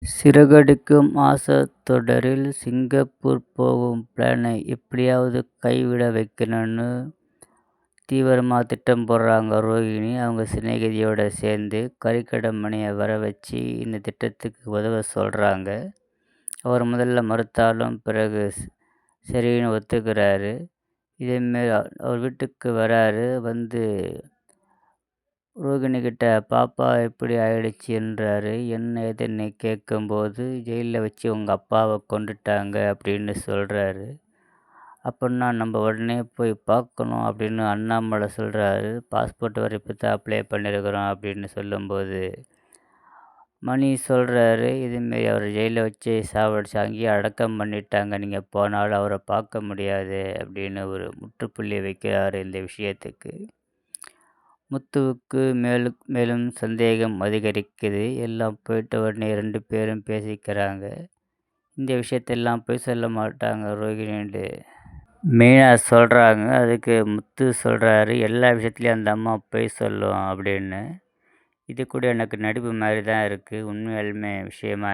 சிறகடிக்கும் ஆசை தொடரில் சிங்கப்பூர் போகும் பிளானை எப்படியாவது கைவிட வைக்கணும்னு தீவிரமாக திட்டம் போடுறாங்க ரோகிணி. அவங்க சிநேகிதியோட சேர்ந்து கறிக்கடை மணியை வர வச்சு இந்த திட்டத்துக்கு உதவ சொல்கிறாங்க. அவர் முதல்ல மறுத்தாலும் பிறகு சரின்னு ஒத்துக்கிறாரு. இதேமாரி அவர் வீட்டுக்கு வராரு. வந்து ரோகிணிகிட்ட பாப்பா எப்படி ஆயிடுச்சுன்றாரு. என்ன ஏதுன்னு கேட்கும்போது ஜெயிலில் வச்சு உங்கள் அப்பாவை கொண்டுட்டாங்க அப்படின்னு சொல்கிறாரு. அப்படின்னா நம்ம உடனே போய் பார்க்கணும் அப்படின்னு அண்ணாமலை சொல்கிறாரு. பாஸ்போர்ட் வர இப்போ தான் அப்ளை பண்ணியிருக்கிறோம் அப்படின்னு சொல்லும்போது மணி சொல்கிறாரு, இதுமாரி அவர் ஜெயிலில் வச்சு சாவடிச்சு அங்கேயே அடக்கம் பண்ணிட்டாங்க, நீங்கள் போனாலும் அவரை பார்க்க முடியாது அப்படின்னு ஒரு முற்றுப்புள்ளி வைக்கிறாரு இந்த விஷயத்துக்கு. முத்துவுக்கு மேலும் சந்தேகம் அதிகரிக்குது. எல்லாம் போயிட்ட உடனே 2 பேரும் பேசிக்கிறாங்க. இந்த விஷயத்தெல்லாம் போய் சொல்ல மாட்டாங்க ரோகிணின்னு மீனா சொல்கிறாங்க. அதுக்கு முத்து சொல்கிறாரு, எல்லா விஷயத்துலையும் அந்த அம்மா போய் சொல்லும் அப்படின்னு. இது கூட எனக்கு நடிப்பு மாதிரி தான் இருக்குது, உண்மையாலுமே விஷயமா